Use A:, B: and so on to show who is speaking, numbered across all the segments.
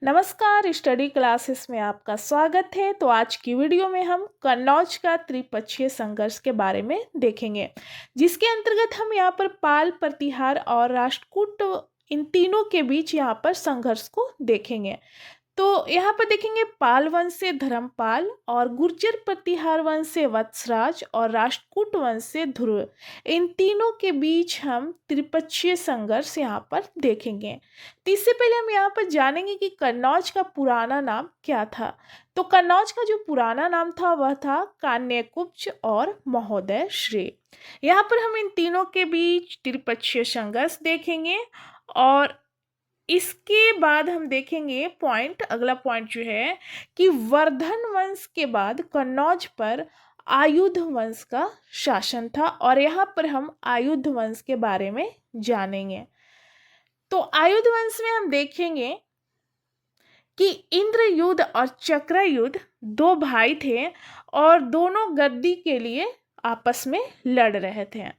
A: नमस्कार, study classes में आपका स्वागत है। तो आज की वीडियो में हम कन्नौज का त्रिपक्षीय संघर्ष के बारे में देखेंगे, जिसके अंतर्गत हम यहाँ पर पाल, प्रतिहार और राष्ट्रकूट इन तीनों के बीच यहाँ पर संघर्ष को देखेंगे। तो यहाँ पर देखेंगे पाल वंश से धर्मपाल और गुर्जर प्रतिहार वंश से वत्सराज और राष्ट्रकूट वंश से ध्रुव, इन तीनों के बीच हम त्रिपक्षीय संघर्ष यहाँ पर देखेंगे। तो इससे पहले हम यहाँ पर जानेंगे कि कन्नौज का पुराना नाम क्या था। तो कन्नौज का जो पुराना नाम था वह था कान्यकुब्ज और महोदय श्री। यहाँ पर हम इन तीनों के बीच त्रिपक्षीय संघर्ष देखेंगे और इसके बाद हम देखेंगे अगला पॉइंट जो है कि वर्धन वंश के बाद कन्नौज पर आयुध वंश का शासन था और यहाँ पर हम आयुध वंश के बारे में जानेंगे। तो आयुध वंश में हम देखेंगे कि इंद्रयुध और चक्रयुध दो भाई थे और दोनों गद्दी के लिए आपस में लड़ रहे थे।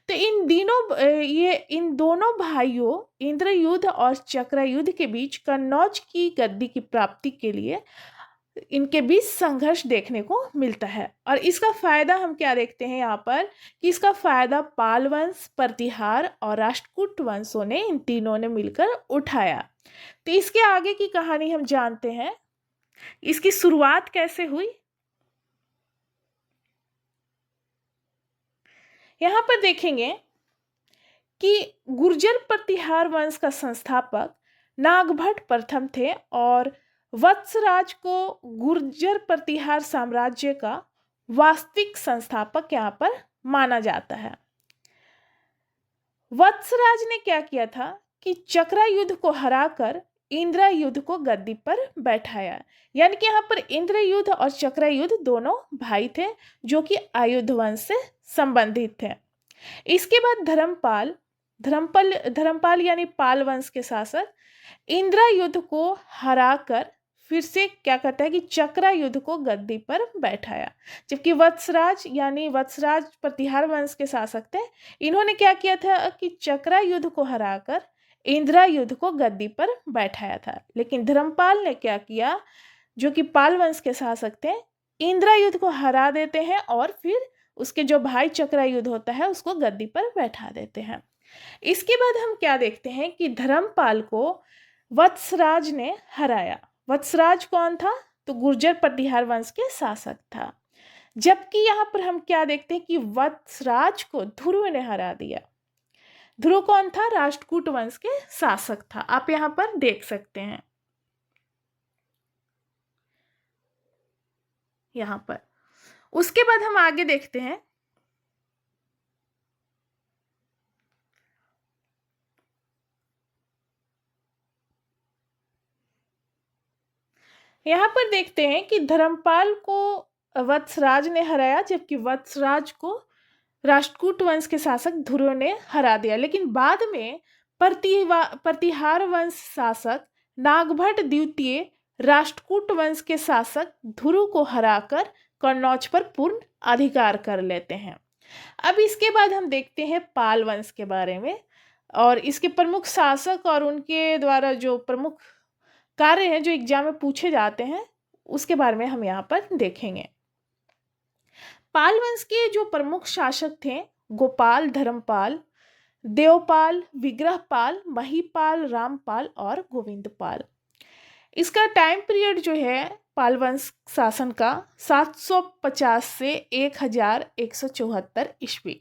A: तो इन दोनों भाइयों इंद्रयुध और चक्रयुध के बीच कन्नौज की गद्दी की प्राप्ति के लिए इनके बीच संघर्ष देखने को मिलता है। और इसका फायदा हम क्या देखते हैं यहाँ पर कि इसका फायदा पाल वंश, प्रतिहार और राष्ट्रकूट वंशों ने, इन तीनों ने मिलकर उठाया। तो इसके आगे की कहानी हम जानते हैं। इसकी शुरुआत कैसे हुई, यहाँ पर देखेंगे कि गुर्जर प्रतिहार वंश का संस्थापक नागभट्ट प्रथम थे और वत्सराज को गुर्जर प्रतिहार साम्राज्य का वास्तविक संस्थापक यहाँ पर माना जाता है। वत्सराज ने क्या किया था कि चक्रयुध को हराकर इंद्रयुध को गद्दी पर बैठाया। यानी कि यहाँ पर इंद्रयुध और चक्रयुध दोनों भाई थे जो कि आयुध वंश से संबंधित थे। इसके बाद धर्मपाल यानी पाल वंश के शासक इंद्रयुध को हराकर फिर से क्या करता है कि चक्रयुध को गद्दी पर बैठाया। जबकि वत्सराज प्रतिहार वंश के शासक थे, इन्होंने क्या किया था कि चक्रयुध को हराकर इंद्रयुध को गद्दी पर बैठाया था। लेकिन धर्मपाल ने क्या किया, जो कि पाल वंश के शासक थे, इंद्रयुध को हरा देते हैं और फिर उसके जो भाई चक्रयुध होता है उसको गद्दी पर बैठा देते हैं। इसके बाद हम क्या देखते हैं कि धर्मपाल को वत्सराज ने हराया। वत्सराज कौन था, तो गुर्जर प्रतिहार वंश के शासक था। जबकि यहाँ पर हम क्या देखते हैं कि वत्सराज को ध्रुव ने हरा दिया। ध्रुव कौन था, राष्ट्रकूट वंश के शासक था। आप यहाँ पर देख सकते हैं यहाँ पर। उसके बाद हम आगे देखते हैं यहाँ पर देखते हैं कि धर्मपाल को वत्सराज ने हराया, जबकि वत्सराज को राष्ट्रकूट वंश के शासक ध्रुव ने हरा दिया। लेकिन बाद में प्रतिहार वंश शासक नागभट्ट द्वितीय राष्ट्रकूट वंश के शासक ध्रुव को हराकर कन्नौज पर पूर्ण अधिकार कर लेते हैं। अब इसके बाद हम देखते हैं पाल वंश के बारे में और इसके प्रमुख शासक और उनके द्वारा जो प्रमुख कार्य हैं जो एग्जाम में पूछे जाते हैं उसके बारे में हम यहाँ पर देखेंगे। पाल वंश के जो प्रमुख शासक थे गोपाल, धर्मपाल, देवपाल, विग्रहपाल, महीपाल, रामपाल और गोविंदपाल। इसका टाइम पीरियड जो है पाल वंश शासन का 750 से 1174 ईस्वी।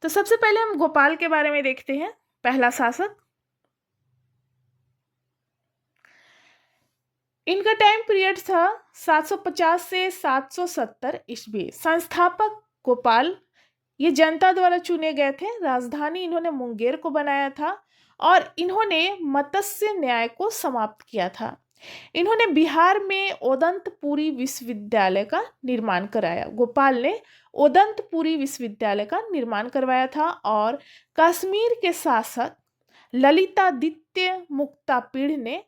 A: तो सबसे पहले हम गोपाल के बारे में देखते हैं। पहला शासक, इनका टाइम पीरियड था 750 से 770 ईस्वी। संस्थापक गोपाल, ये जनता द्वारा चुने गए थे। राजधानी इन्होंने मुंगेर को बनाया था और इन्होंने मत्स्य न्याय को समाप्त किया था। इन्होंने बिहार में ओदंतपुरी विश्वविद्यालय का निर्माण कराया। गोपाल ने ओदंतपुरी विश्वविद्यालय का निर्माण करवाया था और कश्मीर के शासक ललितादित्य मुक्तापीड़ ने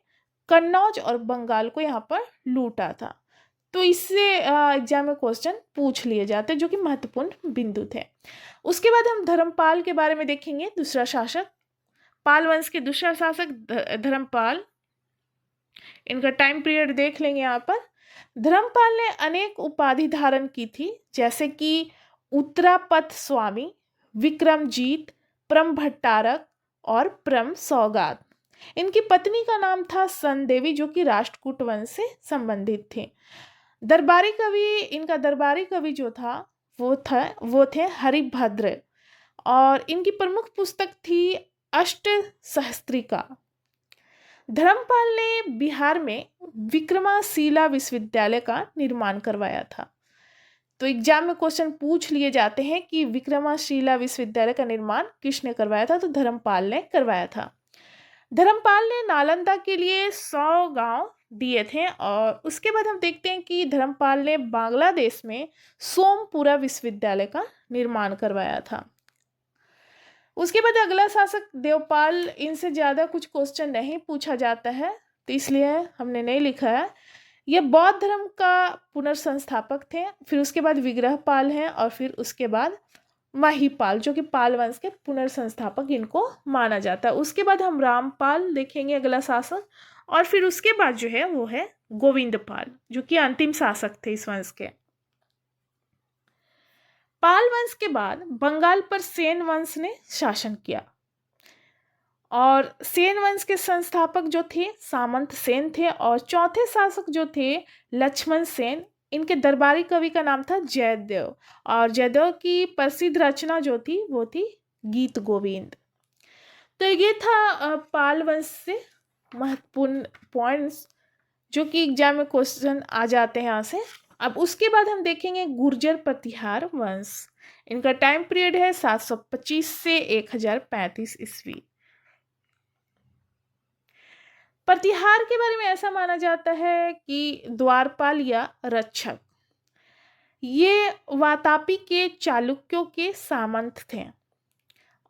A: कन्नौज और बंगाल को यहाँ पर लूटा था। तो इससे एग्जाम में क्वेश्चन पूछ लिए जाते जो कि महत्वपूर्ण बिंदु थे। उसके बाद हम धर्मपाल के बारे में देखेंगे, दूसरा शासक। पाल वंश के दूसरा शासक धर्मपाल, इनका टाइम पीरियड देख लेंगे यहाँ पर। धर्मपाल ने अनेक उपाधि धारण की थी, जैसे कि उत्तरापथ स्वामी, विक्रमजीत, परम भट्टारक और परम सौगात। इनकी पत्नी का नाम था संदेवी, जो कि राष्ट्रकूट वंश से संबंधित थे। दरबारी कवि, इनका दरबारी कवि जो था वो थे हरिभद्र, और इनकी प्रमुख पुस्तक थी अष्ट सहस्त्रिका। धर्मपाल ने बिहार में विक्रमशिला विश्वविद्यालय का निर्माण करवाया था। तो एग्जाम में क्वेश्चन पूछ लिए जाते हैं कि विक्रमशिला विश्वविद्यालय का निर्माण किसने करवाया था, तो धर्मपाल ने करवाया था। धर्मपाल ने नालंदा के लिए 100 गांव दिए थे। और उसके बाद हम देखते हैं कि धर्मपाल ने बांग्लादेश में सोमपुरा विश्वविद्यालय का निर्माण करवाया था। उसके बाद अगला शासक देवपाल, इनसे ज़्यादा कुछ क्वेश्चन नहीं पूछा जाता है, तो इसलिए हमने नहीं लिखा है। यह बौद्ध धर्म का पुनर्संस्थापक थे। फिर उसके बाद विग्रहपाल हैं, और फिर उसके बाद महिपाल, जो कि पाल वंश के पुनर्संस्थापक इनको माना जाता है। उसके बाद हम रामपाल देखेंगे अगला शासक, और फिर उसके बाद जो है वो है गोविंदपाल, जो कि अंतिम शासक थे इस वंश के। पाल वंश के बाद बंगाल पर सेन वंश ने शासन किया, और सेन वंश के संस्थापक जो थे सामंत सेन थे, और चौथे शासक जो थे लक्ष्मण सेन। इनके दरबारी कवि का नाम था जयदेव, और जयदेव की प्रसिद्ध रचना जो थी वो थी गीत गोविंद। तो ये था पाल वंश से महत्वपूर्ण पॉइंट्स जो कि एग्जाम में क्वेश्चन आ जाते हैं यहाँ से। अब उसके बाद हम देखेंगे गुर्जर प्रतिहार वंश। इनका टाइम पीरियड है 725 से 1035 ईस्वी। प्रतिहार के बारे में ऐसा माना जाता है कि द्वारपाल या रक्षक, ये वातापी के चालुक्यों के सामंत थे,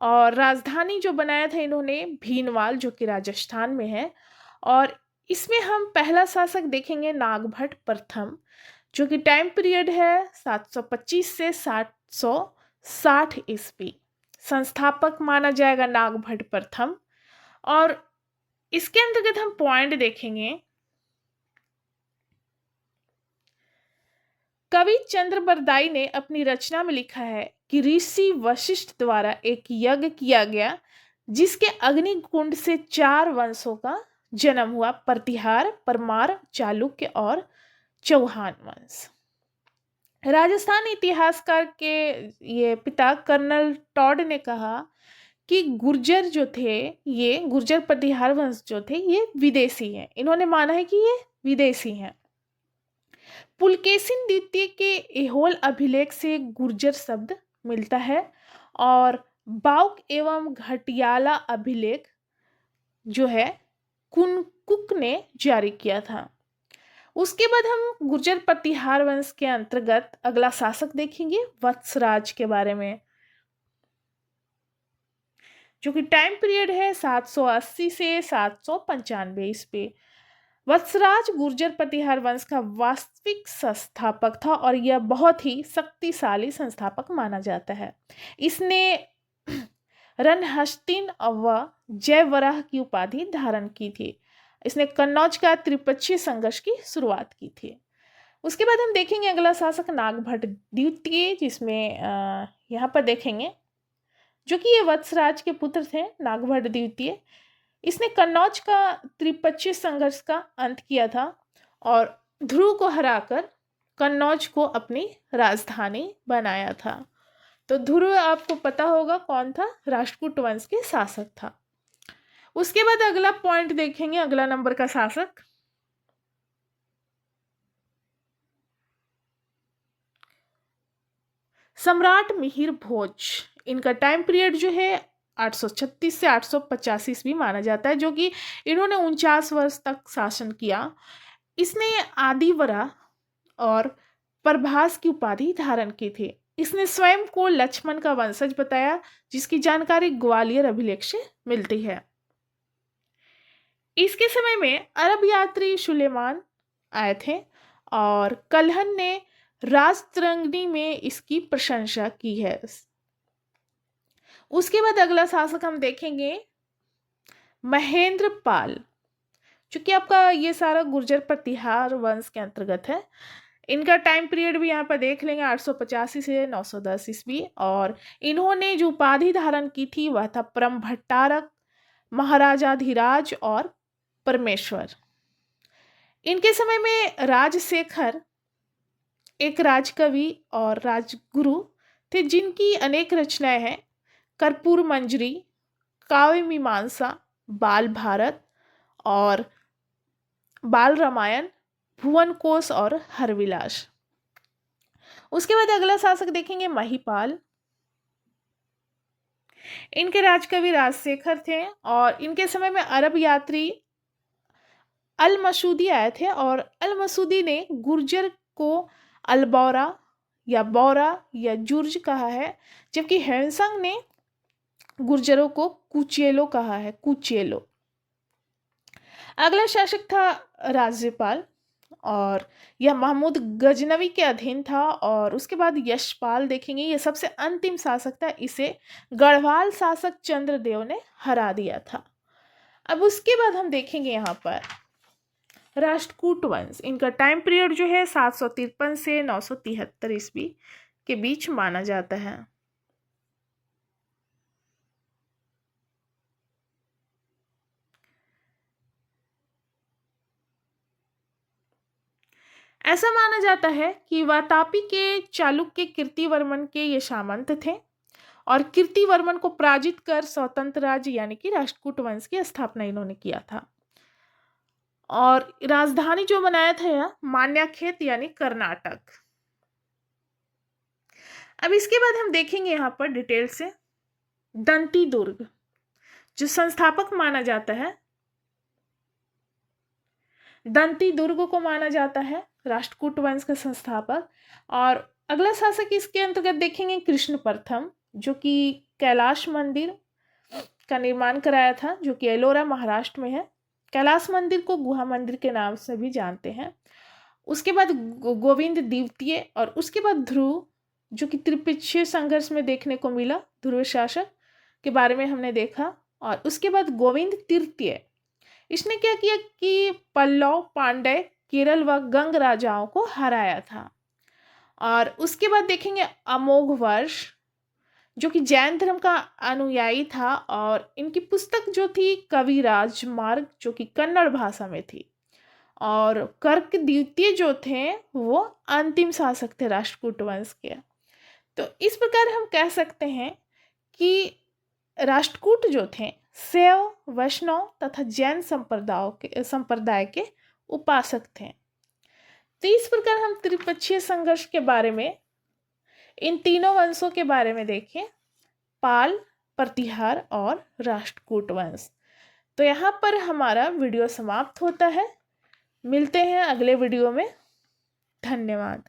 A: और राजधानी जो बनाया था इन्होंने भीनवाल, जो कि राजस्थान में है। और इसमें हम पहला शासक देखेंगे नागभट्ट प्रथम, जो कि टाइम पीरियड है 725 से 760 ईस्वी। संस्थापक माना जाएगा नागभट्ट प्रथम। और इसके अंतर्गत हम पॉइंट देखेंगे। कवि चंद्र बरदाई ने अपनी रचना में लिखा है कि ऋषि वशिष्ठ द्वारा एक यज्ञ किया गया, जिसके अग्निकुंड से 4 वंशों का जन्म हुआ: प्रतिहार, परमार, चालुक्य और चौहान वंश। राजस्थान इतिहासकार के ये पिता कर्नल टॉड ने कहा कि गुर्जर जो थे, ये गुर्जर प्रतिहार वंश जो थे ये विदेशी हैं। इन्होंने माना है कि ये विदेशी हैं। पुलकेशिन द्वितीय के एहोल अभिलेख से गुर्जर शब्द मिलता है, और बाउक एवं घटियाला अभिलेख जो है कुनकुक ने जारी किया था। उसके बाद हम गुर्जर प्रतिहार वंश के अंतर्गत अगला शासक देखेंगे वत्सराज के बारे में, जो कि टाइम पीरियड है 780 से 795 ईस्वी। वत्सराज गुर्जर प्रतिहार वंश का वास्तविक संस्थापक था, और यह बहुत ही शक्तिशाली संस्थापक माना जाता है। इसने रणहस्तिन व जयवराह की उपाधि धारण की थी। इसने कन्नौज का त्रिपक्षीय संघर्ष की शुरुआत की थी। उसके बाद हम देखेंगे अगला शासक नागभट्ट द्वितीय, जिसमें यहाँ पर देखेंगे जो कि ये वत्सराज के पुत्र थे नागभट्ट द्वितीय। इसने कन्नौज का त्रिपक्षीय संघर्ष का अंत किया था, और ध्रुव को हराकर कन्नौज को अपनी राजधानी बनाया था। तो ध्रुव आपको पता होगा कौन था, राष्ट्रकूट वंश के शासक था। उसके बाद अगला पॉइंट देखेंगे, अगला नंबर का शासक सम्राट मिहिर भोज। इनका टाइम पीरियड जो है 836 से 885 ईस्वी माना जाता है, जो कि इन्होंने 49 वर्ष तक शासन किया। इसने आदिवरा और प्रभास की उपाधि धारण की थी। इसने स्वयं को लक्ष्मण का वंशज बताया, जिसकी जानकारी ग्वालियर अभिलेख से मिलती है। इसके समय में अरब यात्री सुलेमान आए थे, और कल्हन ने राजतरंगिणी में इसकी प्रशंसा की है। उसके बाद अगला शासक हम देखेंगे महेंद्र पाल, चूँकि आपका ये सारा गुर्जर प्रतिहार वंश के अंतर्गत है। इनका टाइम पीरियड भी यहाँ पर देख लेंगे 885 से 910 ईस्वी, और इन्होंने जो उपाधि धारण की थी वह था परम भट्टारक, महाराजाधिराज और परमेश्वर। इनके समय में राजशेखर एक राजकवि और राजगुरु थे, जिनकी अनेक रचनाएं हैं। कर्पूर मंजरी, काव्य मीमांसा, बाल भारत और बाल रामायण, भुवन कोश और हरविलास। उसके बाद अगला शासक देखेंगे महिपाल। इनके राजकवि राजशेखर थे और इनके समय में अरब यात्री अल मसूदी आए थे, और अल मसूदी ने गुर्जर को अलबौरा या बौरा या जुर्ज कहा है, जबकि हेनसंग ने गुर्जरों को कुचेलो कहा है, कुचेलो। अगला शासक था राज्यपाल, और यह महमूद गजनवी के अधीन था। और उसके बाद यशपाल देखेंगे, ये सबसे अंतिम शासक था, इसे गढ़वाल शासक चंद्रदेव ने हरा दिया था। अब उसके बाद हम देखेंगे यहाँ पर राष्ट्रकूट वंश। इनका टाइम पीरियड जो है 753 से 973 ईस्वी के बीच माना जाता है। ऐसा माना जाता है कि वातापी के चालुक्य कीर्तिवर्मन के ये सामंत थे, और कीर्तिवर्मन को पराजित कर स्वतंत्र राज्य यानी कि राष्ट्रकूट वंश की स्थापना इन्होंने किया था। और राजधानी जो बनाया था यह मान्याखेत यानी कर्नाटक। अब इसके बाद हम देखेंगे यहाँ पर डिटेल से दंती दुर्ग, जो संस्थापक माना जाता है, दंती दुर्ग को माना जाता है राष्ट्रकूट वंश का संस्थापक। और अगला शासक इसके अंतर्गत देखेंगे कृष्ण प्रथम, जो कि कैलाश मंदिर का निर्माण कराया था, जो कि एलोरा महाराष्ट्र में है। कैलाश मंदिर को गुहा मंदिर के नाम से भी जानते हैं। उसके बाद गोविंद द्वितीय, और उसके बाद ध्रुव, जो कि त्रिपक्षीय संघर्ष में देखने को मिला, ध्रुव शासक के बारे में हमने देखा। और उसके बाद गोविंद तृतीय, इसने क्या किया कि पल्लव, पांड्य, केरल व गंग राजाओं को हराया था। और उसके बाद देखेंगे अमोघ वर्ष, जो कि जैन धर्म का अनुयायी था, और इनकी पुस्तक जो थी कविराज मार्ग, जो कि कन्नड़ भाषा में थी। और कर्क द्वितीय जो थे वो अंतिम शासक थे राष्ट्रकूट वंश के। तो इस प्रकार हम कह सकते हैं कि राष्ट्रकूट जो थे शैव, वैष्णव तथा जैन संप्रदाय के उपासक थे। तो इस प्रकार हम त्रिपक्षीय संघर्ष के बारे में, इन तीनों वंशों के बारे में देखें, पाल, प्रतिहार और राष्ट्रकूट वंश। तो यहाँ पर हमारा वीडियो समाप्त होता है। मिलते हैं अगले वीडियो में। धन्यवाद।